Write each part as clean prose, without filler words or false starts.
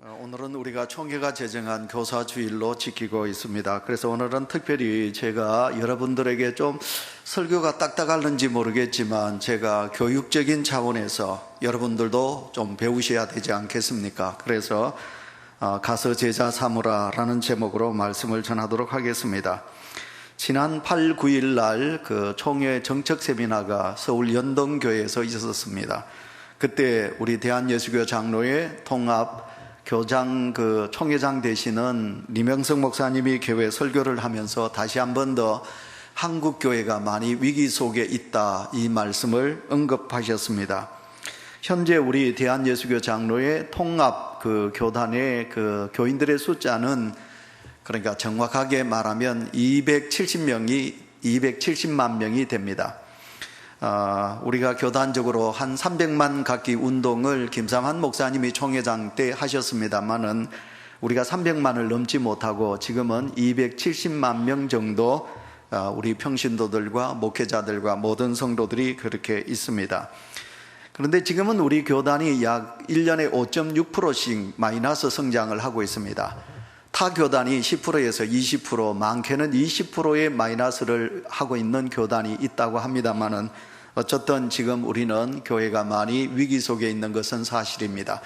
오늘은 우리가 총회가 제정한 교사주일로 지키고 있습니다. 그래서 오늘은 특별히 제가 여러분들에게 좀 설교가 딱딱할는지 모르겠지만 제가 교육적인 차원에서 여러분들도 좀 배우셔야 되지 않겠습니까? 그래서 가서 제자 삼으라라는 제목으로 말씀을 전하도록 하겠습니다. 지난 8, 9일 날 그 총회 정책 세미나가 서울 연동교회에서 있었습니다. 그때 우리 대한예수교 장로회 통합 교장 총회장 되시는 리명석 목사님이 교회 설교를 하면서 다시 한 번 더 한국 교회가 많이 위기 속에 있다 이 말씀을 언급하셨습니다. 현재 우리 대한예수교 장로회 통합 교단의 교인들의 숫자는 그러니까 정확하게 말하면 270만 명이 됩니다. 우리가 교단적으로 한 300만 갖기 운동을 김삼한 목사님이 총회장 때 하셨습니다만은 우리가 300만을 넘지 못하고 지금은 270만 명 정도 우리 평신도들과 목회자들과 모든 성도들이 그렇게 있습니다. 그런데 지금은 우리 교단이 약 1년에 5.6%씩 마이너스 성장을 하고 있습니다. 타 교단이 10%에서 20%, 많게는 20%의 마이너스를 하고 있는 교단이 있다고 합니다만은 어쨌든 지금 우리는 교회가 많이 위기 속에 있는 것은 사실입니다.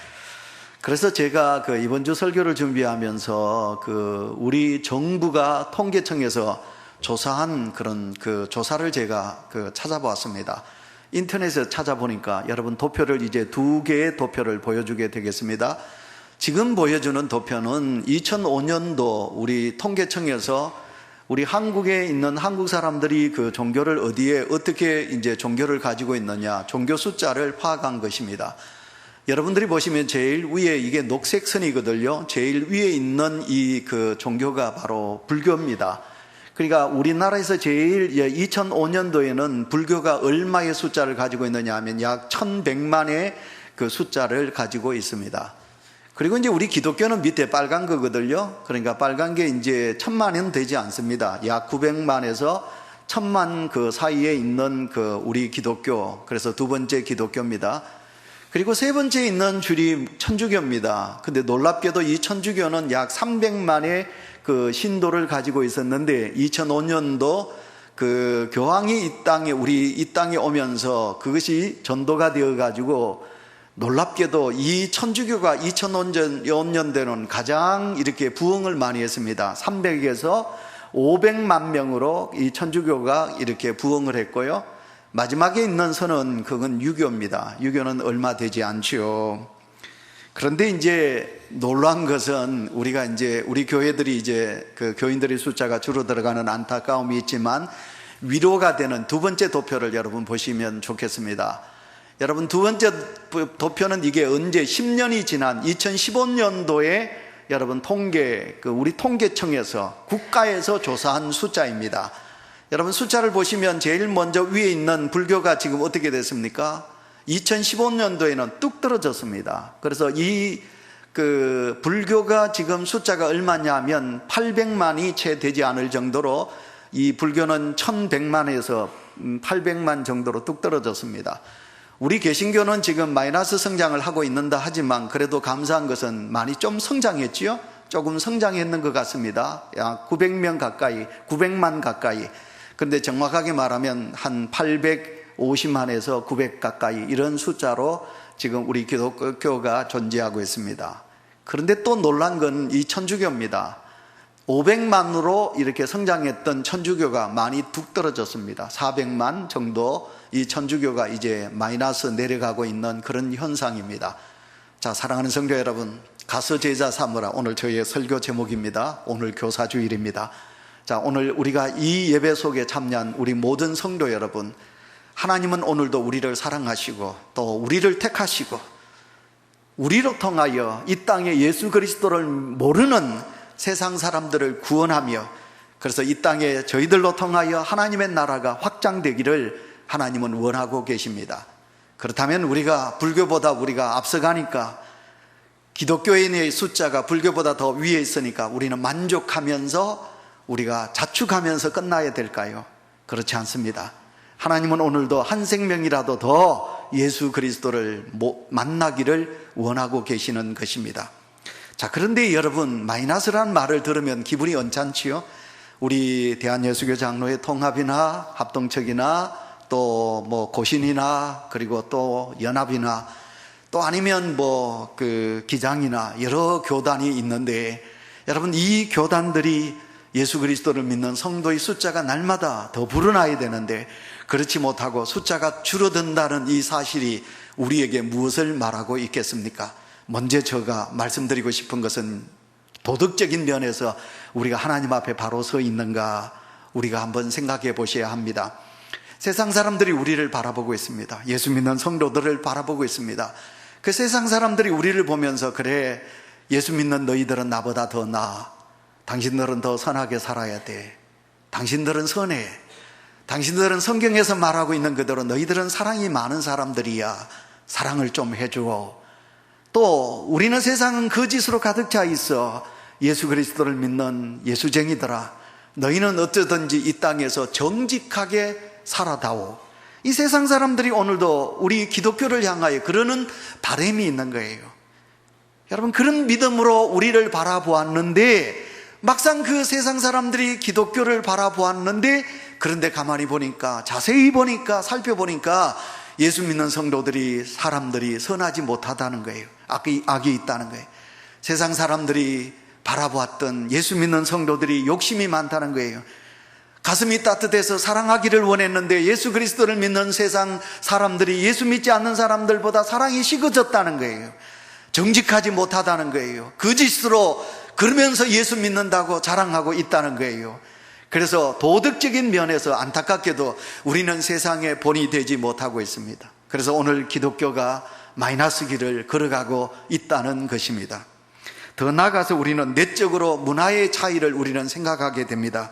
그래서 제가 이번 주 설교를 준비하면서 우리 정부가 통계청에서 조사한 그런 조사를 제가 찾아보았습니다. 인터넷에 찾아보니까 여러분 도표를 이제 2개의 도표를 보여주게 되겠습니다. 지금 보여주는 도표는 2005년도 우리 통계청에서 우리 한국에 있는 한국 사람들이 종교를 어디에 어떻게 이제 종교를 가지고 있느냐, 종교 숫자를 파악한 것입니다. 여러분들이 보시면 제일 위에 이게 녹색 선이거든요. 제일 위에 있는 이 종교가 바로 불교입니다. 그러니까 우리나라에서 제일 2005년도에는 불교가 얼마의 숫자를 가지고 있느냐 하면 약 1100만의 숫자를 가지고 있습니다. 그리고 이제 우리 기독교는 밑에 빨간 거거든요. 그러니까 빨간 게 이제 1000만은 되지 않습니다. 약 900만에서 1000만 사이에 있는 우리 기독교. 그래서 두 번째 기독교입니다. 그리고 세 번째 있는 줄이 천주교입니다. 근데 놀랍게도 이 천주교는 약 300만의 신도를 가지고 있었는데 2005년도 교황이 이 땅에 오면서 그것이 전도가 되어 가지고 놀랍게도 이 천주교가 2005년대는 가장 이렇게 부흥을 많이 했습니다. 300에서 500만 명으로 이 천주교가 이렇게 부흥을 했고요. 마지막에 있는 선은 그건 유교입니다. 유교는 얼마 되지 않죠. 그런데 이제 놀라운 것은 우리가 이제 우리 교회들이 이제 교인들의 숫자가 줄어들어가는 안타까움이 있지만 위로가 되는 두 번째 도표를 여러분 보시면 좋겠습니다. 여러분 두 번째 도표는 이게 언제 10년이 지난 2015년도에 여러분 우리 통계청에서 국가에서 조사한 숫자입니다. 여러분 숫자를 보시면 제일 먼저 위에 있는 불교가 지금 어떻게 됐습니까? 2015년도에는 뚝 떨어졌습니다. 그래서 이 불교가 지금 숫자가 얼마냐 하면 800만이 채 되지 않을 정도로 이 불교는 1100만에서 800만 정도로 뚝 떨어졌습니다. 우리 개신교는 지금 마이너스 성장을 하고 있는다 하지만 그래도 감사한 것은 많이 좀 성장했지요? 조금 성장했는 것 같습니다. 약 900명 가까이, 900만 가까이. 근데 정확하게 말하면 한 850만에서 900 가까이 이런 숫자로 지금 우리 기독교가 존재하고 있습니다. 그런데 또 놀란 건 이 천주교입니다. 500만으로 이렇게 성장했던 천주교가 많이 뚝 떨어졌습니다. 400만 정도 이 천주교가 이제 마이너스 내려가고 있는 그런 현상입니다. 자, 사랑하는 성도 여러분, 가서 제자 삼으라. 오늘 저희의 설교 제목입니다. 오늘 교사주일입니다. 자, 오늘 우리가 이 예배 속에 참여한 우리 모든 성도 여러분, 하나님은 오늘도 우리를 사랑하시고 또 우리를 택하시고 우리로 통하여 이 땅에 예수 그리스도를 모르는 세상 사람들을 구원하며 그래서 이 땅에 저희들로 통하여 하나님의 나라가 확장되기를 하나님은 원하고 계십니다. 그렇다면 우리가 불교보다 우리가 앞서가니까 기독교인의 숫자가 불교보다 더 위에 있으니까 우리는 만족하면서 우리가 자축하면서 끝나야 될까요? 그렇지 않습니다. 하나님은 오늘도 한 생명이라도 더 예수 그리스도를 만나기를 원하고 계시는 것입니다. 자, 그런데 여러분, 마이너스라는 말을 들으면 기분이 언짢지요? 우리 대한예수교 장로회 통합이나 합동측이나 또 뭐 고신이나 그리고 또 연합이나 또 아니면 뭐 그 기장이나 여러 교단이 있는데, 여러분, 이 교단들이 예수 그리스도를 믿는 성도의 숫자가 날마다 더 불어나야 되는데 그렇지 못하고 숫자가 줄어든다는 이 사실이 우리에게 무엇을 말하고 있겠습니까? 먼저 제가 말씀드리고 싶은 것은 도덕적인 면에서 우리가 하나님 앞에 바로 서 있는가 우리가 한번 생각해 보셔야 합니다. 세상 사람들이 우리를 바라보고 있습니다. 예수 믿는 성도들을 바라보고 있습니다. 그 세상 사람들이 우리를 보면서, 그래, 예수 믿는 너희들은 나보다 더 나아, 당신들은 더 선하게 살아야 돼, 당신들은 선해, 당신들은 성경에서 말하고 있는 그대로 너희들은 사랑이 많은 사람들이야, 사랑을 좀 해줘. 또 우리는 세상은 거짓으로 가득 차 있어, 예수 그리스도를 믿는 예수쟁이들아, 너희는 어쩌든지 이 땅에서 정직하게 살아다오. 이 세상 사람들이 오늘도 우리 기독교를 향하여 그러는 바람이 있는 거예요. 여러분, 그런 믿음으로 우리를 바라보았는데, 막상 그 세상 사람들이 기독교를 바라보았는데, 그런데 가만히 보니까, 자세히 보니까, 살펴보니까 예수 믿는 성도들이, 사람들이 선하지 못하다는 거예요. 악이 있다는 거예요. 세상 사람들이 바라보았던 예수 믿는 성도들이 욕심이 많다는 거예요. 가슴이 따뜻해서 사랑하기를 원했는데 예수 그리스도를 믿는 세상 사람들이 예수 믿지 않는 사람들보다 사랑이 식어졌다는 거예요. 정직하지 못하다는 거예요. 거짓으로 그러면서 예수 믿는다고 자랑하고 있다는 거예요. 그래서 도덕적인 면에서 안타깝게도 우리는 세상의 본이 되지 못하고 있습니다. 그래서 오늘 기독교가 마이너스 길을 걸어가고 있다는 것입니다. 더 나아가서 우리는 내적으로 문화의 차이를 우리는 생각하게 됩니다.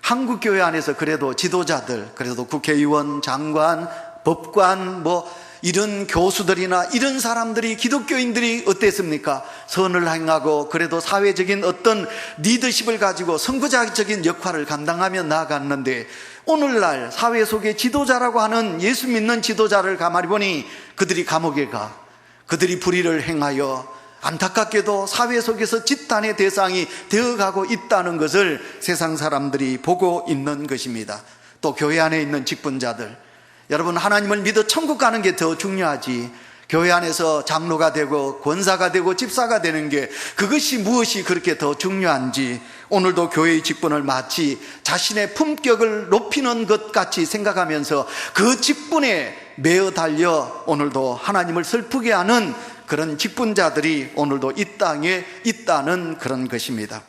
한국 교회 안에서 그래도 지도자들, 그래도 국회의원, 장관, 법관, 뭐 이런 교수들이나 이런 사람들이, 기독교인들이 어땠습니까? 선을 행하고 그래도 사회적인 어떤 리더십을 가지고 선구자적인 역할을 감당하며 나아갔는데, 오늘날 사회 속의 지도자라고 하는 예수 믿는 지도자를 가만히 보니 그들이 감옥에 가, 그들이 불의를 행하여 안타깝게도 사회 속에서 집단의 대상이 되어가고 있다는 것을 세상 사람들이 보고 있는 것입니다. 또 교회 안에 있는 직분자들, 여러분, 하나님을 믿어 천국 가는 게 더 중요하지, 교회 안에서 장로가 되고 권사가 되고 집사가 되는 게, 그것이 무엇이 그렇게 더 중요한지 오늘도 교회의 직분을 마치 자신의 품격을 높이는 것 같이 생각하면서 그 직분에 매어 달려 오늘도 하나님을 슬프게 하는 그런 직분자들이 오늘도 이 땅에 있다는 그런 것입니다.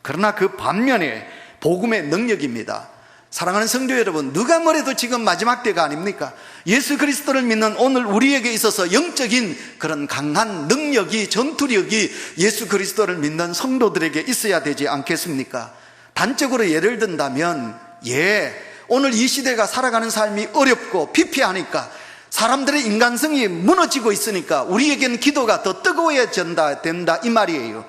그러나 그 반면에 복음의 능력입니다. 사랑하는 성도 여러분, 누가 뭐래도 지금 마지막 때가 아닙니까? 예수 그리스도를 믿는 오늘 우리에게 있어서 영적인 그런 강한 능력이, 전투력이 예수 그리스도를 믿는 성도들에게 있어야 되지 않겠습니까? 단적으로 예를 든다면, 오늘 이 시대가 살아가는 삶이 어렵고 피폐하니까, 사람들의 인간성이 무너지고 있으니까 우리에게는 기도가 더 뜨거워져야 된다, 이 말이에요.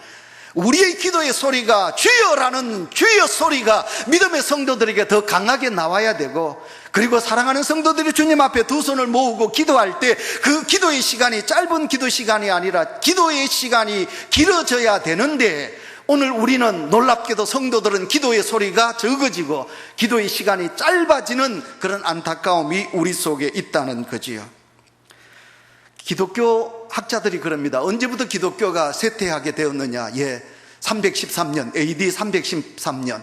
우리의 기도의 소리가, 주여라는 주여 소리가 믿음의 성도들에게 더 강하게 나와야 되고, 그리고 사랑하는 성도들이 주님 앞에 두 손을 모으고 기도할 때 그 기도의 시간이 짧은 기도 시간이 아니라 기도의 시간이 길어져야 되는데, 오늘 우리는 놀랍게도 성도들은 기도의 소리가 적어지고 기도의 시간이 짧아지는 그런 안타까움이 우리 속에 있다는 거지요. 기독교 학자들이 그럽니다. 언제부터 기독교가 쇠퇴하게 되었느냐? 313년, AD 313년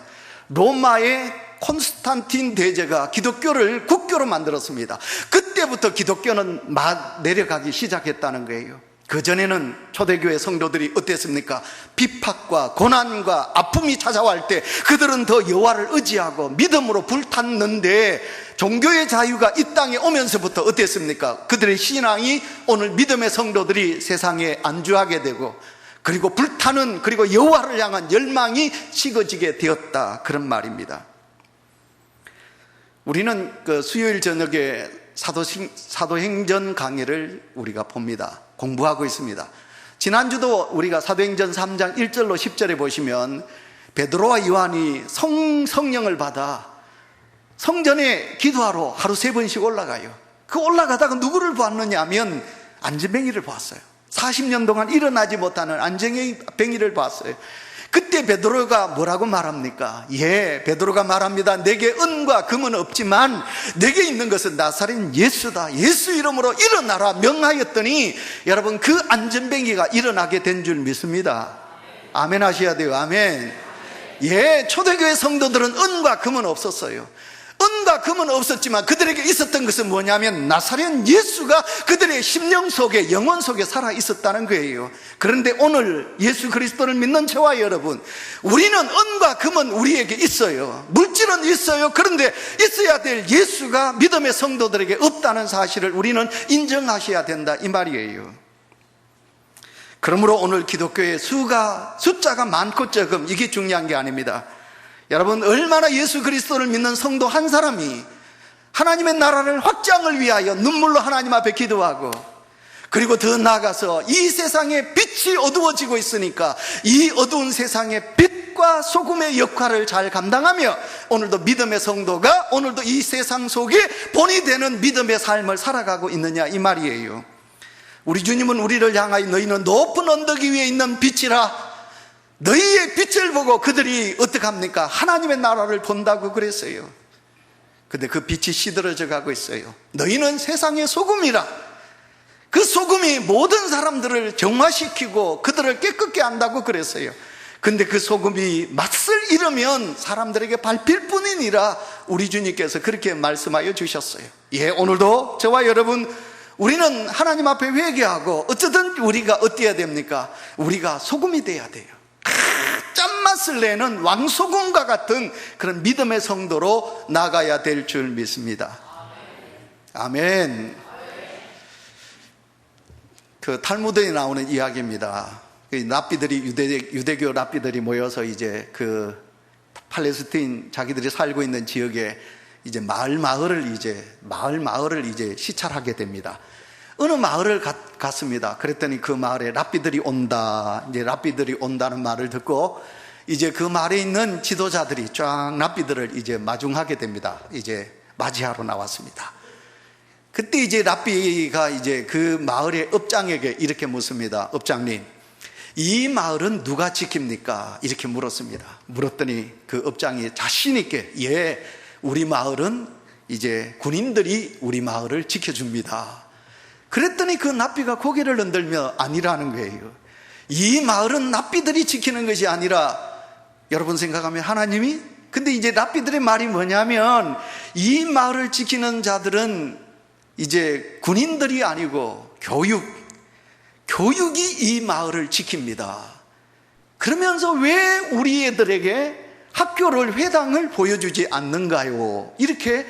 로마의 콘스탄틴 대제가 기독교를 국교로 만들었습니다. 그때부터 기독교는 내려가기 시작했다는 거예요. 그전에는 초대교회 성도들이 어땠습니까? 비팍과 고난과 아픔이 찾아올 때 그들은 더 여호와를 의지하고 믿음으로 불탔는데, 종교의 자유가 이 땅에 오면서부터 어땠습니까? 그들의 신앙이, 오늘 믿음의 성도들이 세상에 안주하게 되고, 그리고 불타는, 그리고 여호와를 향한 열망이 식어지게 되었다, 그런 말입니다. 우리는 그 수요일 저녁에 사도행전 강해를 우리가 봅니다. 공부하고 있습니다. 지난주도 우리가 사도행전 3장 1절로 10절에 보시면 베드로와 요한이 성령을 받아 성전에 기도하러 하루 3번씩 올라가요. 그 올라가다가 누구를 보았느냐 하면 안전뱅이를 보았어요. 40년 동안 일어나지 못하는 안정의 병이를 봤어요. 그때 베드로가 뭐라고 말합니까? 베드로가 말합니다. 내게 은과 금은 없지만 내게 있는 것은 나사렛 예수다. 예수 이름으로 일어나라 명하였더니 여러분 그 안전병이가 일어나게 된 줄 믿습니다. 아멘 하셔야 돼요. 아멘. 초대교회 성도들은 은과 금은 없었어요. 은과 금은 없었지만 그들에게 있었던 것은 뭐냐면 나사렛 예수가 그들의 심령 속에, 영혼 속에 살아 있었다는 거예요. 그런데 오늘 예수 그리스도를 믿는 저와 여러분, 우리는 은과 금은 우리에게 있어요. 물질은 있어요. 그런데 있어야 될 예수가 믿음의 성도들에게 없다는 사실을 우리는 인정하셔야 된다, 이 말이에요. 그러므로 오늘 기독교의 숫자가 많고 적음, 이게 중요한 게 아닙니다. 여러분, 얼마나 예수 그리스도를 믿는 성도 한 사람이 하나님의 나라를 확장을 위하여 눈물로 하나님 앞에 기도하고, 그리고 더 나아가서 이 세상에 빛이 어두워지고 있으니까 이 어두운 세상에 빛과 소금의 역할을 잘 감당하며 오늘도 믿음의 성도가 오늘도 이 세상 속에 본이 되는 믿음의 삶을 살아가고 있느냐, 이 말이에요. 우리 주님은 우리를 향하여 너희는 높은 언덕 위에 있는 빛이라, 너희의 빛을 보고 그들이 어떻게 합니까? 하나님의 나라를 본다고 그랬어요. 근데 그 빛이 시들어져 가고 있어요. 너희는 세상의 소금이라. 그 소금이 모든 사람들을 정화시키고 그들을 깨끗게 한다고 그랬어요. 근데 그 소금이 맛을 잃으면 사람들에게 밟힐 뿐이니라 우리 주님께서 그렇게 말씀하여 주셨어요. 오늘도 저와 여러분, 우리는 하나님 앞에 회개하고 어쩌든 우리가 어때야 됩니까? 우리가 소금이 돼야 돼요. 짠맛을 내는 왕소금과 같은 그런 믿음의 성도로 나가야 될 줄 믿습니다. 아멘. 그 탈무드에 나오는 이야기입니다. 랍비들이, 유대교 랍비들이 모여서 이제 그 팔레스타인 자기들이 살고 있는 지역에 이제 마을을 이제 시찰하게 됩니다. 어느 마을을 갔습니다. 그랬더니 그 마을에 랍비들이 온다. 이제 랍비들이 온다는 말을 듣고 이제 그 마을에 있는 지도자들이 쫙 랍비들을 이제 마중하게 됩니다. 이제 맞이하러 나왔습니다. 그때 이제 랍비가 이제 그 마을의 업장에게 이렇게 묻습니다. 업장님, 이 마을은 누가 지킵니까? 이렇게 물었습니다. 물었더니 그 업장이 자신 있게, 우리 마을은 이제 군인들이 우리 마을을 지켜줍니다. 그랬더니 그 랍비가 고개를 흔들며 아니라는 거예요. 이 마을은 랍비들이 지키는 것이 아니라, 여러분 생각하면 하나님이? 근데 이제 랍비들의 말이 뭐냐면, 이 마을을 지키는 자들은 이제 군인들이 아니고 교육이 이 마을을 지킵니다. 그러면서 왜 우리 애들에게 학교를, 회당을 보여주지 않는가요? 이렇게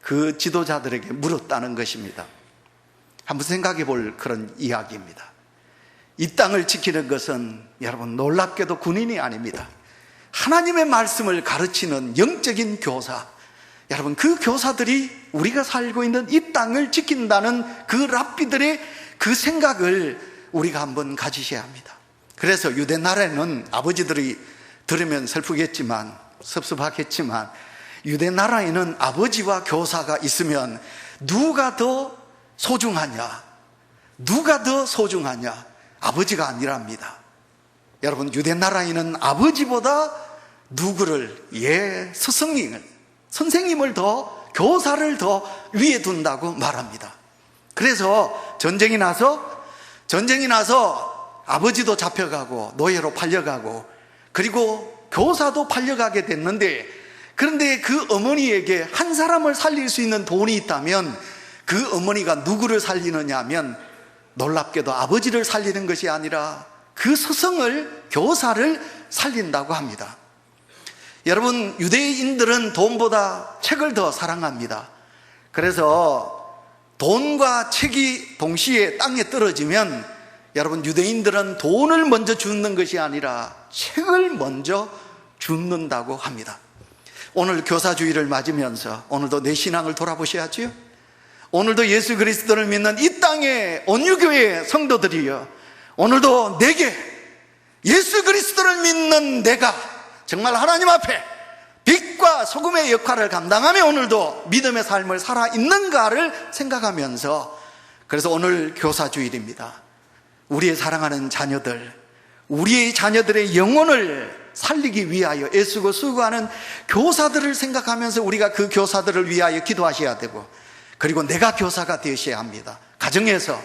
그 지도자들에게 물었다는 것입니다. 한번 생각해 볼 그런 이야기입니다. 이 땅을 지키는 것은 여러분 놀랍게도 군인이 아닙니다. 하나님의 말씀을 가르치는 영적인 교사, 여러분 그 교사들이 우리가 살고 있는 이 땅을 지킨다는 그 랍비들의 그 생각을 우리가 한번 가지셔야 합니다. 그래서 유대 나라에는 아버지들이 들으면 슬프겠지만, 섭섭하겠지만, 유대 나라에는 아버지와 교사가 있으면 누가 더 소중하냐? 누가 더 소중하냐? 아버지가 아니랍니다. 여러분, 유대 나라에는 아버지보다 누구를, 스승님을, 선생님을 더, 교사를 더 위에 둔다고 말합니다. 그래서 전쟁이 나서 아버지도 잡혀가고 노예로 팔려가고 그리고 교사도 팔려가게 됐는데, 그런데 그 어머니에게 한 사람을 살릴 수 있는 돈이 있다면 그 어머니가 누구를 살리느냐 하면 놀랍게도 아버지를 살리는 것이 아니라 그 스승을, 교사를 살린다고 합니다. 여러분, 유대인들은 돈보다 책을 더 사랑합니다. 그래서 돈과 책이 동시에 땅에 떨어지면 여러분, 유대인들은 돈을 먼저 줍는 것이 아니라 책을 먼저 줍는다고 합니다. 오늘 교사주의를 맞으면서 오늘도 내 신앙을 돌아보셔야지요. 오늘도 예수 그리스도를 믿는 이 땅의 온유교회 성도들이요, 오늘도 내게 예수 그리스도를 믿는 내가 정말 하나님 앞에 빛과 소금의 역할을 감당하며 오늘도 믿음의 삶을 살아있는가를 생각하면서, 그래서 오늘 교사주일입니다. 우리의 사랑하는 자녀들, 우리의 자녀들의 영혼을 살리기 위하여 애쓰고 수고하는 교사들을 생각하면서 우리가 그 교사들을 위하여 기도하셔야 되고, 그리고 내가 교사가 되셔야 합니다. 가정에서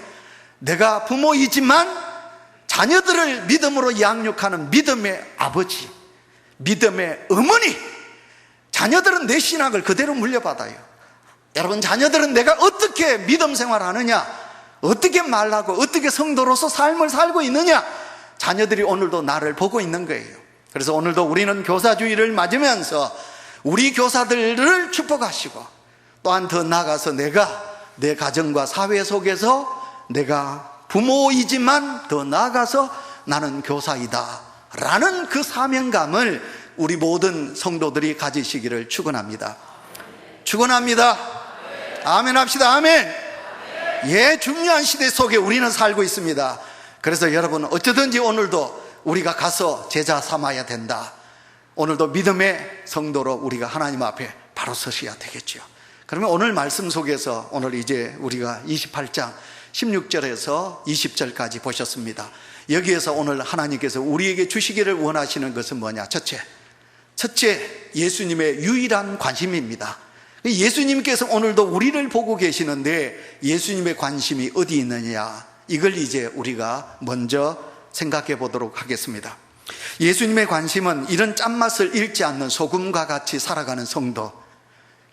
내가 부모이지만 자녀들을 믿음으로 양육하는 믿음의 아버지, 믿음의 어머니. 자녀들은 내 신학을 그대로 물려받아요. 여러분, 자녀들은 내가 어떻게 믿음 생활하느냐, 어떻게 말하고 어떻게 성도로서 삶을 살고 있느냐, 자녀들이 오늘도 나를 보고 있는 거예요. 그래서 오늘도 우리는 교사주의를 맞으면서 우리 교사들을 축복하시고, 또한 더 나아가서 내가 내 가정과 사회 속에서 내가 부모이지만 더 나아가서 나는 교사이다 라는 그 사명감을 우리 모든 성도들이 가지시기를 축원합니다. 축원합니다. 아멘 합시다. 아멘. 예, 중요한 시대 속에 우리는 살고 있습니다. 그래서 여러분, 어쩌든지 오늘도 우리가 가서 제자 삼아야 된다. 오늘도 믿음의 성도로 우리가 하나님 앞에 바로 서셔야 되겠죠. 그러면 오늘 말씀 속에서 오늘 이제 우리가 28장 16절에서 20절까지 보셨습니다. 여기에서 오늘 하나님께서 우리에게 주시기를 원하시는 것은 뭐냐? 첫째, 예수님의 유일한 관심입니다. 예수님께서 오늘도 우리를 보고 계시는데 예수님의 관심이 어디 있느냐, 이걸 이제 우리가 먼저 생각해 보도록 하겠습니다. 예수님의 관심은 이런 짠맛을 잃지 않는 소금과 같이 살아가는 성도,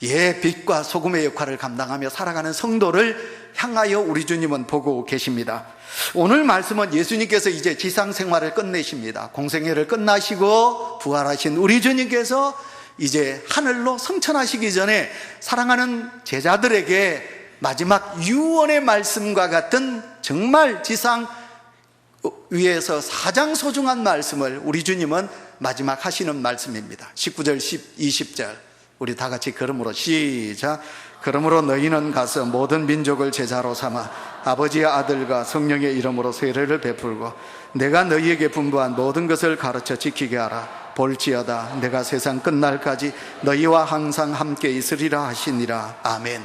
예, 빛과 소금의 역할을 감당하며 살아가는 성도를 향하여 우리 주님은 보고 계십니다. 오늘 말씀은 예수님께서 이제 지상 생활을 끝내십니다. 공생애를 끝나시고 부활하신 우리 주님께서 이제 하늘로 승천하시기 전에 사랑하는 제자들에게 마지막 유언의 말씀과 같은 정말 지상 위에서 가장 소중한 말씀을 우리 주님은 마지막 하시는 말씀입니다. 19절, 20절 우리 다 같이 걸음으로 시작. 그러므로 너희는 가서 모든 민족을 제자로 삼아 아버지의 아들과 성령의 이름으로 세례를 베풀고 내가 너희에게 분부한 모든 것을 가르쳐 지키게 하라. 볼지어다 내가 세상 끝날까지 너희와 항상 함께 있으리라 하시니라. 아멘.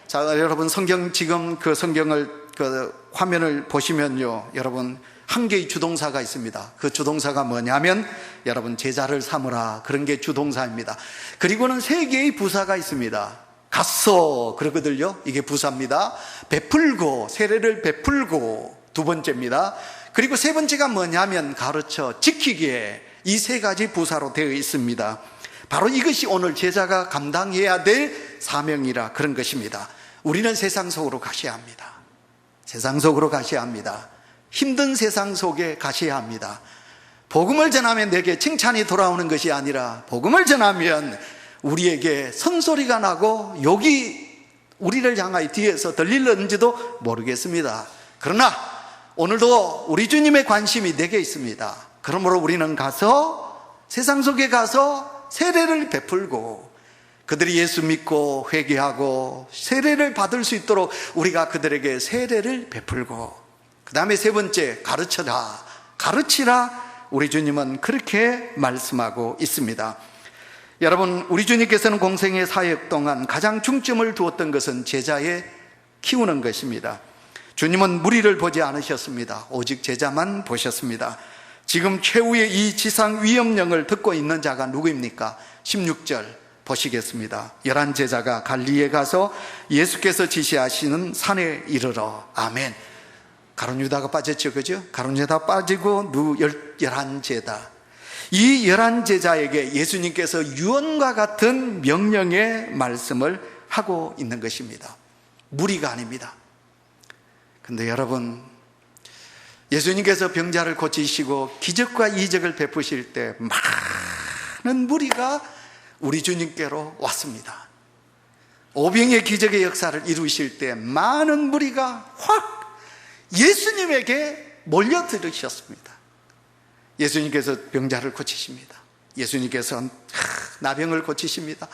자, 여러분, 성경 지금 그 성경을 그 화면을 보시면요, 여러분, 한 개의 주동사가 있습니다. 그 주동사가 뭐냐면 여러분, 제자를 삼으라, 그런 게 주동사입니다. 그리고는 세 개의 부사가 있습니다. 갔어, 그러거든요. 이게 부사입니다. 베풀고, 세례를 베풀고, 두 번째입니다. 그리고 세 번째가 뭐냐면 가르쳐 지키기에, 이 세 가지 부사로 되어 있습니다. 바로 이것이 오늘 제자가 감당해야 될 사명이라 그런 것입니다. 우리는 세상 속으로 가셔야 합니다. 세상 속으로 가셔야 합니다. 힘든 세상 속에 가셔야 합니다. 복음을 전하면 내게 칭찬이 돌아오는 것이 아니라 복음을 전하면 우리에게 선소리가 나고 욕이 우리를 향하여 뒤에서 들릴는지도 모르겠습니다. 그러나 오늘도 우리 주님의 관심이 내게 있습니다. 그러므로 우리는 가서 세상 속에 가서 세례를 베풀고 그들이 예수 믿고 회개하고 세례를 받을 수 있도록 우리가 그들에게 세례를 베풀고, 그 다음에 세 번째, 가르치라. 우리 주님은 그렇게 말씀하고 있습니다. 여러분, 우리 주님께서는 공생의 사역 동안 가장 중점을 두었던 것은 제자에 키우는 것입니다. 주님은 무리를 보지 않으셨습니다. 오직 제자만 보셨습니다. 지금 최후의 이 지상 위엄령을 듣고 있는 자가 누구입니까? 16절 보시겠습니다. 11 제자가 갈리에 가서 예수께서 지시하시는 산에 이르러. 아멘. 가룟 유다가 빠졌죠, 그죠? 가룟 유다 빠지고 11 제자. 이 11 제자에게 예수님께서 유언과 같은 명령의 말씀을 하고 있는 것입니다. 무리가 아닙니다. 근데 여러분, 예수님께서 병자를 고치시고 기적과 이적을 베푸실 때 많은 무리가 우리 주님께로 왔습니다. 오병의 기적의 역사를 이루실 때 많은 무리가 확 예수님에게 몰려들으셨습니다. 예수님께서 병자를 고치십니다. 예수님께서 나병을 고치십니다.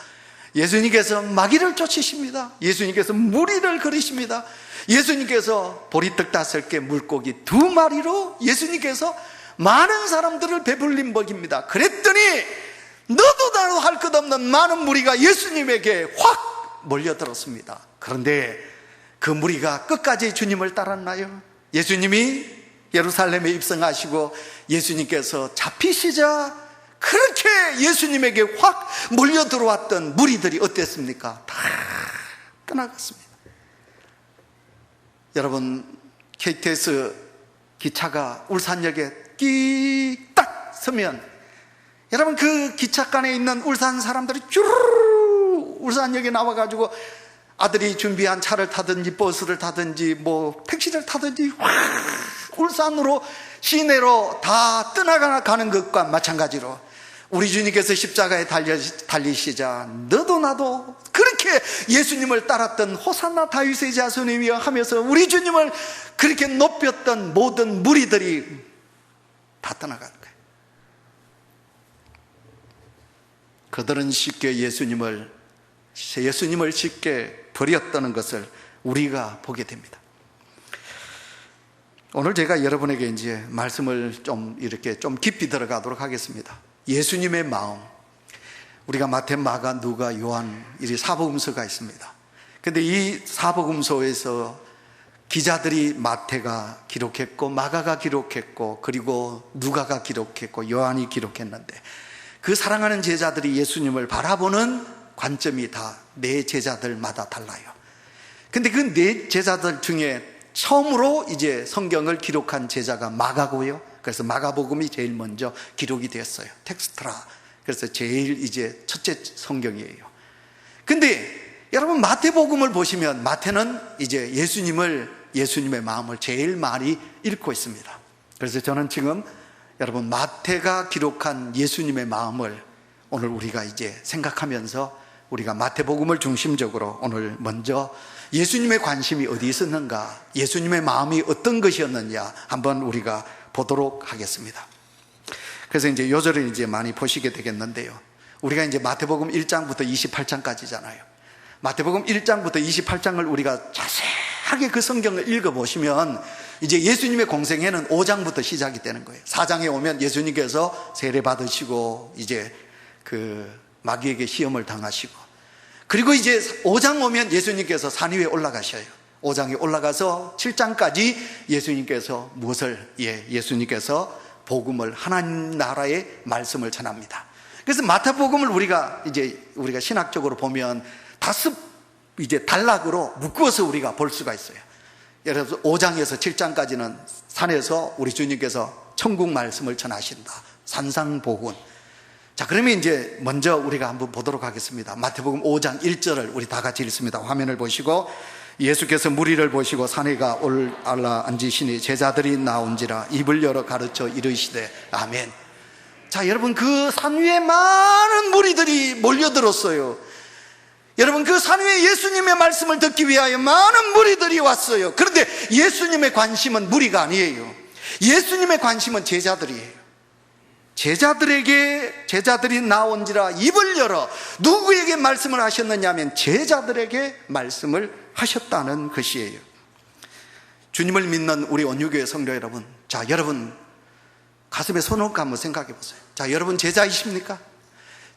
예수님께서 마귀를 쫓으십니다. 예수님께서 무리를 그리십니다. 예수님께서 보리떡 5개 물고기 2마리로 예수님께서 많은 사람들을 배불린 법입니다. 그랬더니 너도 나도 할 것 없는 많은 무리가 예수님에게 확 몰려들었습니다. 그런데 그 무리가 끝까지 주님을 따랐나요? 예수님이 예루살렘에 입성하시고 예수님께서 잡히시자 그렇게 예수님에게 확 몰려 들어왔던 무리들이 어땠습니까? 다 떠나갔습니다. 여러분, KTX 기차가 울산역에 끼딱 서면 여러분 그 기차간에 있는 울산 사람들이 쭈르르 울산역에 나와가지고 아들이 준비한 차를 타든지 버스를 타든지 뭐 택시를 타든지 확 울산으로 시내로 다 떠나가는 것과 마찬가지로 우리 주님께서 십자가에 달리시자 너도 나도 그렇게 예수님을 따랐던 호산나 다윗의 자손에 위하여 하면서 우리 주님을 그렇게 높였던 모든 무리들이 다 떠나간 거예요. 그들은 쉽게 예수님을 쉽게 버렸다는 것을 우리가 보게 됩니다. 오늘 제가 여러분에게 이제 말씀을 좀 이렇게 좀 깊이 들어가도록 하겠습니다. 예수님의 마음. 우리가 마태, 마가, 누가, 요한 이 사복음서가 있습니다. 근데 이 사복음서에서 기자들이 마태가 기록했고 마가가 기록했고 그리고 누가가 기록했고 요한이 기록했는데 그 사랑하는 제자들이 예수님을 바라보는 관점이 다 네 제자들마다 달라요. 근데 그 네 제자들 중에 처음으로 이제 성경을 기록한 제자가 마가고요. 그래서 마가복음이 제일 먼저 기록이 됐어요. 텍스트라. 그래서 제일 이제 첫째 성경이에요. 근데 여러분 마태복음을 보시면 마태는 이제 예수님의 마음을 제일 많이 읽고 있습니다. 그래서 저는 지금 여러분 마태가 기록한 예수님의 마음을 오늘 우리가 이제 생각하면서 우리가 마태복음을 중심적으로 오늘 먼저 예수님의 관심이 어디 있었는가, 예수님의 마음이 어떤 것이었느냐 한번 우리가 보도록 하겠습니다. 그래서 이제 요절을 이제 많이 보시게 되겠는데요. 우리가 이제 마태복음 1장부터 28장까지잖아요. 마태복음 1장부터 28장을 우리가 자세하게 그 성경을 읽어보시면 이제 예수님의 공생애는 5장부터 시작이 되는 거예요. 4장에 오면 예수님께서 세례 받으시고 이제 그 마귀에게 시험을 당하시고 그리고 이제 5장 오면 예수님께서 산 위에 올라가셔요. 5장에 올라가서 7장까지 예수님께서 예수님께서 복음을 하나님 나라의 말씀을 전합니다. 그래서 마태복음을 우리가 신학적으로 보면 다섯 이제 단락으로 묶어서 우리가 볼 수가 있어요. 예를 들어서 5장에서 7장까지는 산에서 우리 주님께서 천국 말씀을 전하신다. 산상복음. 자, 그러면 이제 먼저 우리가 한번 보도록 하겠습니다. 마태복음 5장 1절을 우리 다 같이 읽습니다. 화면을 보시고 예수께서 무리를 보시고 산에 올라 앉으시니 제자들이 나온지라 입을 열어 가르쳐 이르시되 아멘. 자, 여러분 그 산 위에 많은 무리들이 몰려들었어요. 여러분 그 산 위에 예수님의 말씀을 듣기 위하여 많은 무리들이 왔어요. 그런데 예수님의 관심은 무리가 아니에요. 예수님의 관심은 제자들이에요. 제자들이 나온지라 입을 열어 누구에게 말씀을 하셨느냐 하면 제자들에게 말씀을 하셨다는 것이에요. 주님을 믿는 우리 온유교회 성도 여러분, 자, 여러분 가슴에 손을 얹고 한번 생각해 보세요. 자, 여러분 제자이십니까?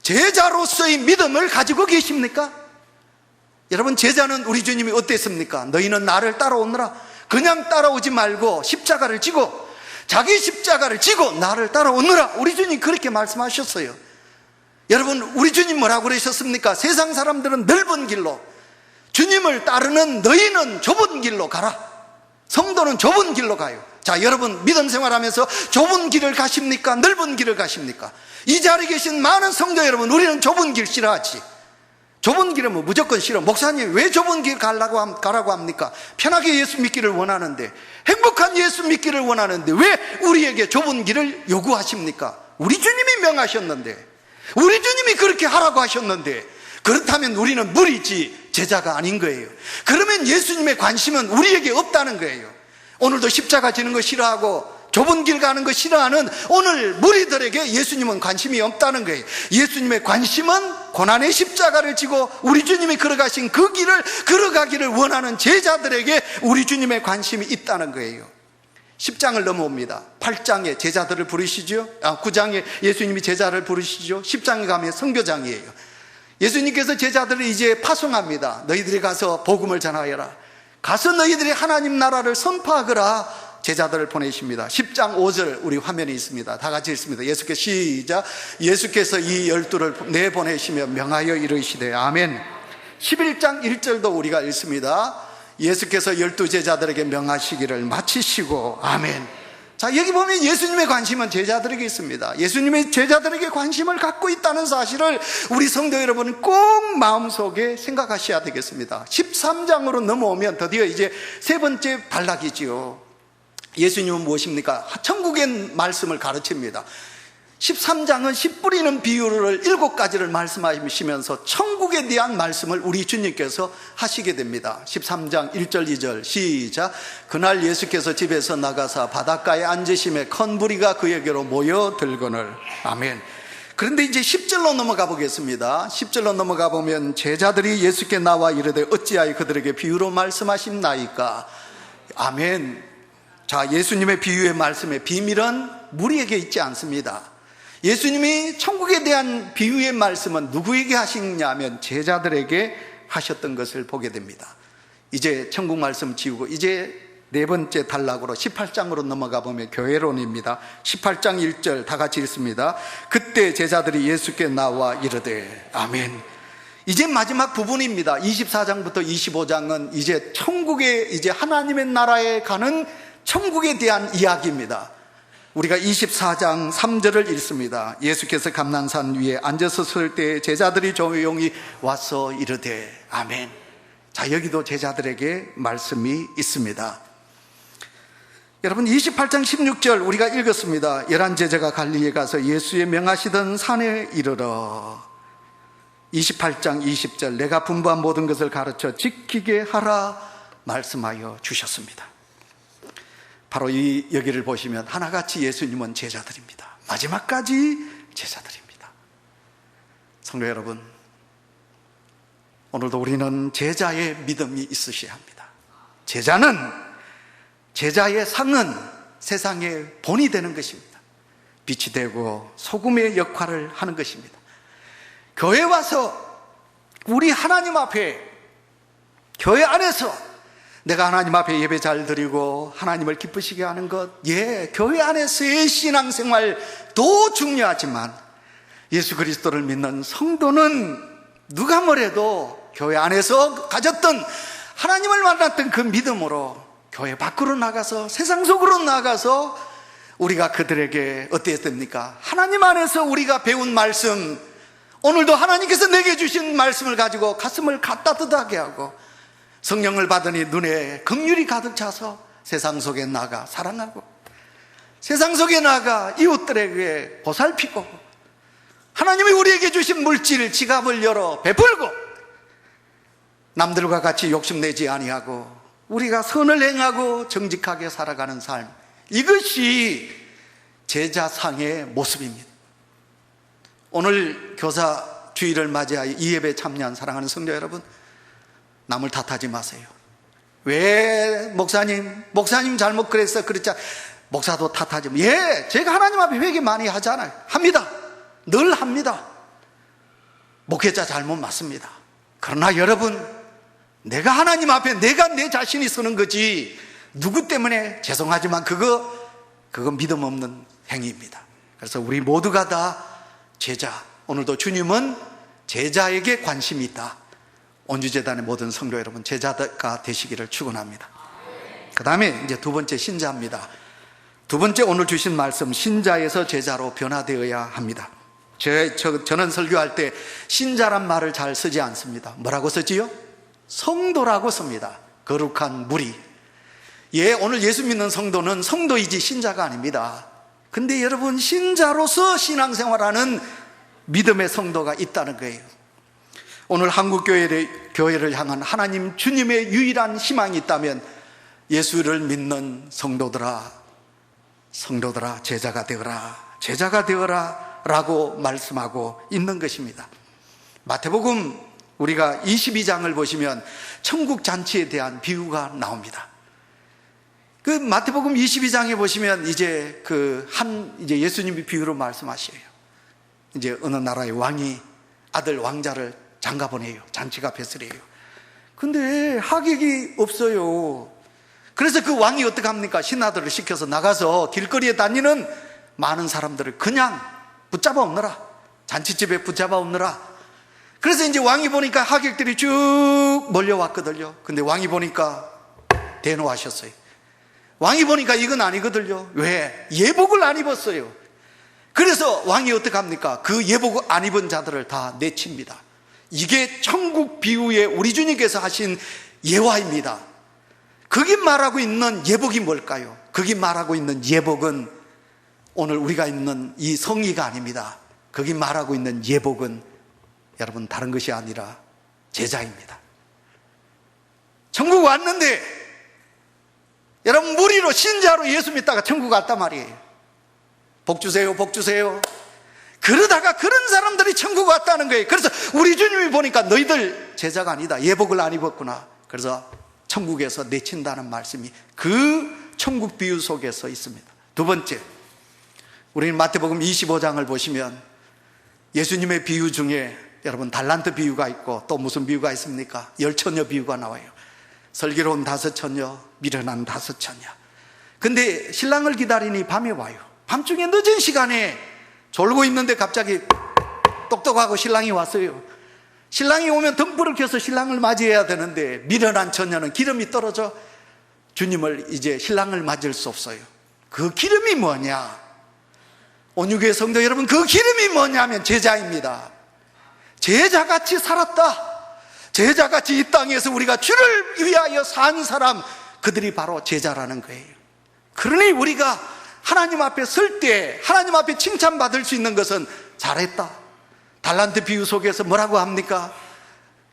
제자로서의 믿음을 가지고 계십니까? 여러분 제자는 우리 주님이 어땠습니까? 너희는 나를 따라오느라 그냥 따라오지 말고 십자가를 지고 자기 십자가를 지고 나를 따라오느라 우리 주님 그렇게 말씀하셨어요. 여러분 우리 주님 뭐라고 그러셨습니까? 세상 사람들은 넓은 길로, 주님을 따르는 너희는 좁은 길로 가라. 성도는 좁은 길로 가요. 자, 여러분 믿음 생활하면서 좁은 길을 가십니까? 넓은 길을 가십니까? 이 자리에 계신 많은 성도 여러분, 우리는 좁은 길 싫어하지. 좁은 길은 뭐 무조건 싫어. 목사님 왜 좁은 길 가라고 합니까? 편하게 예수 믿기를 원하는데, 행복한 예수 믿기를 원하는데 왜 우리에게 좁은 길을 요구하십니까? 우리 주님이 명하셨는데, 우리 주님이 그렇게 하라고 하셨는데, 그렇다면 우리는 무리지 제자가 아닌 거예요. 그러면 예수님의 관심은 우리에게 없다는 거예요. 오늘도 십자가 지는 거 싫어하고 좁은 길 가는 거 싫어하는 오늘 무리들에게 예수님은 관심이 없다는 거예요. 예수님의 관심은 고난의 십자가를 지고 우리 주님이 걸어가신 그 길을 걸어가기를 원하는 제자들에게 우리 주님의 관심이 있다는 거예요. 10장을 넘어옵니다. 8장에 제자들을 부르시죠. 9장에 예수님이 제자를 부르시죠. 10장에 가면 선교장이에요. 예수님께서 제자들을 이제 파송합니다. 너희들이 가서 복음을 전하여라. 가서 너희들이 하나님 나라를 선포하거라. 제자들을 보내십니다. 10장 5절 우리 화면에 있습니다. 다 같이 읽습니다. 예수께서 시작. 예수께서 이 12를 내보내시며 명하여 이르시되 아멘. 11장 1절도 우리가 읽습니다. 예수께서 12제자들에게 명하시기를 마치시고 아멘. 자, 여기 보면 예수님의 관심은 제자들에게 있습니다. 예수님의 제자들에게 관심을 갖고 있다는 사실을 우리 성도 여러분은 꼭 마음속에 생각하셔야 되겠습니다. 13장으로 넘어오면 드디어 이제 세 번째 단락이지요. 예수님은 무엇입니까? 천국의 말씀을 가르칩니다. 13장은 씨 뿌리는 비유를 7가지를 말씀하시면서 천국에 대한 말씀을 우리 주님께서 하시게 됩니다. 13장 1절 2절 시작. 그날 예수께서 집에서 나가사 바닷가에 앉으심에 큰 무리가 그에게로 모여들거늘 아멘. 그런데 이제 10절로 넘어가 보겠습니다. 10절로 넘어가 보면 제자들이 예수께 나와 이르되 어찌하여 그들에게 비유로 말씀하십나이까 아멘. 자, 예수님의 비유의 말씀의 비밀은 무리에게 있지 않습니다. 예수님이 천국에 대한 비유의 말씀은 누구에게 하시냐면 제자들에게 하셨던 것을 보게 됩니다. 이제 천국 말씀 지우고 이제 네 번째 단락으로 18장으로 넘어가 보면 교회론입니다. 18장 1절 다 같이 읽습니다. 그때 제자들이 예수께 나와 이르되 아멘. 이제 마지막 부분입니다. 24장부터 25장은 이제 천국에 이제 하나님의 나라에 가는 천국에 대한 이야기입니다. 우리가 24장 3절을 읽습니다. 예수께서 감난산 위에 앉으셨을 때 제자들이 조용히 와서 이르되 아멘. 자, 여기도 제자들에게 말씀이 있습니다. 여러분 28장 16절 우리가 읽었습니다. 11제자가 갈릴리에 가서 예수의 명하시던 산에 이르러 28장 20절 내가 분부한 모든 것을 가르쳐 지키게 하라 말씀하여 주셨습니다. 바로 이 여기를 보시면 하나같이 예수님은 제자들입니다. 마지막까지 제자들입니다. 성도 여러분, 오늘도 우리는 제자의 믿음이 있으셔야 합니다. 제자의 상은 세상의 본이 되는 것입니다. 빛이 되고 소금의 역할을 하는 것입니다. 교회 와서 우리 하나님 앞에 교회 안에서 내가 하나님 앞에 예배 잘 드리고 하나님을 기쁘시게 하는 것, 교회 안에서의 신앙생활도 중요하지만 예수 그리스도를 믿는 성도는 누가 뭐래도 교회 안에서 가졌던 하나님을 만났던 그 믿음으로 교회 밖으로 나가서 세상 속으로 나가서 우리가 그들에게 어땠습니까? 하나님 안에서 우리가 배운 말씀, 오늘도 하나님께서 내게 주신 말씀을 가지고 가슴을 가따뜻하게 하고 성령을 받으니 눈에 긍휼이 가득 차서 세상 속에 나가 사랑하고 세상 속에 나가 이웃들에게 보살피고 하나님이 우리에게 주신 물질 지갑을 열어 베풀고 남들과 같이 욕심내지 아니하고 우리가 선을 행하고 정직하게 살아가는 삶, 이것이 제자상의 모습입니다. 오늘 교사 주일을 맞이하여 이 예배에 참여한 사랑하는 성도 여러분, 남을 탓하지 마세요. 왜 목사님 잘못 그랬어 그랬자 목사도 탓하지 마세요. 제가 하나님 앞에 회개 많이 하잖아요. 합니다. 늘 합니다. 목회자 잘못 맞습니다. 그러나 여러분, 내가 하나님 앞에 내가 내 자신이 서는 거지 누구 때문에 죄송하지만 그거 믿음 없는 행위입니다. 그래서 우리 모두가 다 제자, 오늘도 주님은 제자에게 관심이 있다. 온주재단의 모든 성도 여러분, 제자가 되시기를 축원합니다. 그 다음에 이제 두 번째 신자입니다. 두 번째 오늘 주신 말씀, 신자에서 제자로 변화되어야 합니다. 저는 설교할 때 신자란 말을 잘 쓰지 않습니다. 뭐라고 쓰지요? 성도라고 씁니다. 거룩한 무리. 오늘 예수 믿는 성도는 성도이지 신자가 아닙니다. 근데 여러분, 신자로서 신앙생활하는 믿음의 성도가 있다는 거예요. 오늘 한국교회를 향한 하나님 주님의 유일한 희망이 있다면 예수를 믿는 성도들아 제자가 되어라 라고 말씀하고 있는 것입니다. 마태복음 우리가 22장을 보시면 천국 잔치에 대한 비유가 나옵니다. 그 마태복음 22장에 보시면 이제 이제 예수님이 비유로 말씀하셔요. 이제 어느 나라의 왕이 아들 왕자를 장가 보내요. 잔치가 뱃설이에요. 근데 하객이 없어요. 그래서 그 왕이 어떻게 합니까? 신하들을 시켜서 나가서 길거리에 다니는 많은 사람들을 그냥 붙잡아 오너라. 잔치집에 붙잡아 오너라. 그래서 이제 왕이 보니까 하객들이 쭉 몰려왔거든요. 근데 왕이 보니까 대노하셨어요. 왕이 보니까 이건 아니거든요. 왜? 예복을 안 입었어요. 그래서 왕이 어떻게 합니까? 그 예복을 안 입은 자들을 다 내칩니다. 이게 천국 비유에 우리 주님께서 하신 예화입니다. 거기 말하고 있는 예복이 뭘까요? 거기 말하고 있는 예복은 오늘 우리가 있는 이 성의가 아닙니다. 거기 말하고 있는 예복은 여러분 다른 것이 아니라 제자입니다. 천국 왔는데 여러분 무리로 신자로 예수 믿다가 천국 갔단 말이에요. 복 주세요, 복 주세요. 그러다가 그런 사람들이 천국 왔다는 거예요. 그래서 우리 주님이 보니까 너희들 제자가 아니다, 예복을 안 입었구나. 그래서 천국에서 내친다는 말씀이 그 천국 비유 속에서 있습니다. 두 번째, 우리는 마태복음 25장을 보시면 예수님의 비유 중에 여러분 달란트 비유가 있고 또 무슨 비유가 있습니까? 10처녀 비유가 나와요. 슬기로운 5처녀, 미련한 5처녀. 근데 신랑을 기다리니 밤에 와요. 밤중에 늦은 시간에 졸고 있는데 갑자기 똑똑하고 신랑이 왔어요. 신랑이 오면 등불을 켜서 신랑을 맞이해야 되는데 미련한 처녀는 기름이 떨어져 주님을 이제 신랑을 맞을 수 없어요. 그 기름이 뭐냐? 온유교회 성도 여러분, 그 기름이 뭐냐면 제자입니다. 제자같이 살았다. 제자같이 이 땅에서 우리가 주를 위하여 산 사람, 그들이 바로 제자라는 거예요. 그러니 우리가 하나님 앞에 설 때 하나님 앞에 칭찬받을 수 있는 것은 잘했다. 달란트 비유 속에서 뭐라고 합니까?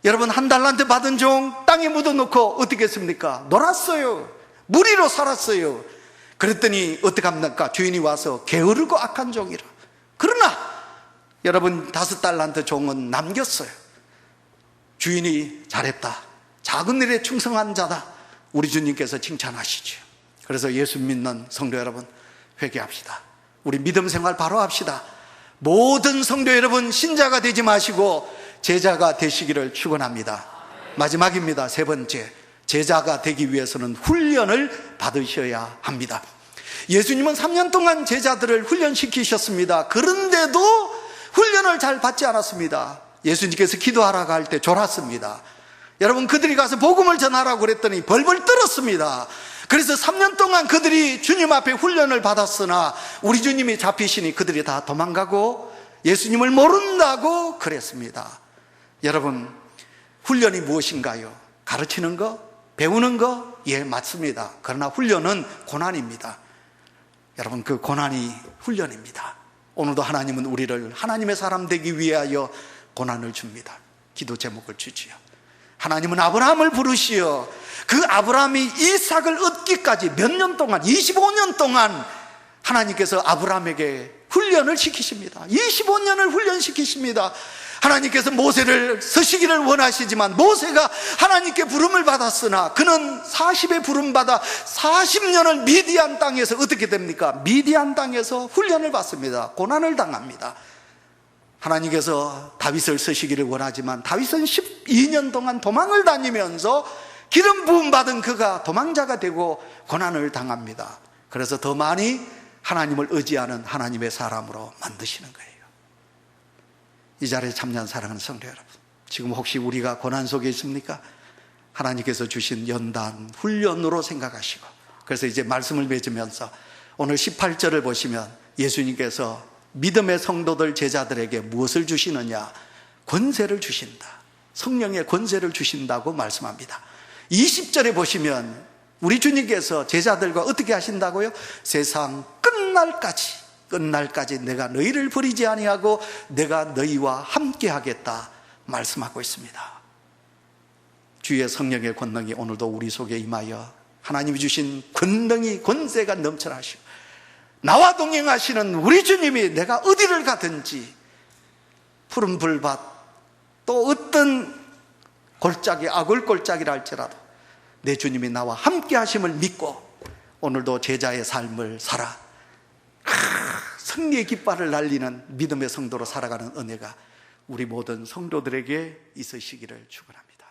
여러분, 한 달란트 받은 종 땅에 묻어놓고 어떻게 했습니까? 놀았어요. 무리로 살았어요. 그랬더니 어떻게 합니까? 주인이 와서 게으르고 악한 종이라. 그러나 여러분, 5달란트 종은 남겼어요. 주인이 잘했다, 작은 일에 충성한 자다, 우리 주님께서 칭찬하시죠. 그래서 예수 믿는 성도 여러분, 회개합시다. 우리 믿음 생활 바로 합시다. 모든 성도 여러분, 신자가 되지 마시고 제자가 되시기를 축원합니다. 마지막입니다. 세 번째, 제자가 되기 위해서는 훈련을 받으셔야 합니다. 예수님은 3년 동안 제자들을 훈련시키셨습니다. 그런데도 훈련을 잘 받지 않았습니다. 예수님께서 기도하라고 할 때 졸았습니다. 여러분, 그들이 가서 복음을 전하라고 그랬더니 벌벌 떨었습니다. 그래서 3년 동안 그들이 주님 앞에 훈련을 받았으나 우리 주님이 잡히시니 그들이 다 도망가고 예수님을 모른다고 그랬습니다. 여러분, 훈련이 무엇인가요? 가르치는 거? 배우는 거? 예, 맞습니다. 그러나 훈련은 고난입니다. 여러분, 그 고난이 훈련입니다. 오늘도 하나님은 우리를 하나님의 사람 되기 위하여 고난을 줍니다. 기도 제목을 주지요. 하나님은 아브라함을 부르시어 그 아브라함이 이삭을 얻기까지 몇 년 동안, 25년 동안 하나님께서 아브라함에게 훈련을 시키십니다. 25년을 훈련시키십니다. 하나님께서 모세를 쓰시기를 원하시지만 모세가 하나님께 부름을 받았으나 그는 40의 부름받아 40년을 미디안 땅에서 어떻게 됩니까? 미디안 땅에서 훈련을 받습니다. 고난을 당합니다. 하나님께서 다윗을 쓰시기를 원하지만 다윗은 12년 동안 도망을 다니면서 기름 부음 받은 그가 도망자가 되고 고난을 당합니다. 그래서 더 많이 하나님을 의지하는 하나님의 사람으로 만드시는 거예요. 이 자리에 참여한 사랑하는 성도 여러분, 지금 혹시 우리가 고난 속에 있습니까? 하나님께서 주신 연단, 훈련으로 생각하시고, 그래서 이제 말씀을 맺으면서 오늘 18절을 보시면 예수님께서 믿음의 성도들 제자들에게 무엇을 주시느냐? 권세를 주신다. 성령의 권세를 주신다고 말씀합니다. 20절에 보시면 우리 주님께서 제자들과 어떻게 하신다고요? 세상 끝날까지 내가 너희를 버리지 아니하고 내가 너희와 함께 하겠다 말씀하고 있습니다. 주의 성령의 권능이 오늘도 우리 속에 임하여 하나님이 주신 권능이, 권세가 넘쳐나시고 나와 동행하시는 우리 주님이 내가 어디를 가든지 푸른 불밭 또 어떤 골짜기, 악을골짜기라 할지라도 내 주님이 나와 함께 하심을 믿고 오늘도 제자의 삶을 살아 승리의 깃발을 날리는 믿음의 성도로 살아가는 은혜가 우리 모든 성도들에게 있으시기를 축원합니다.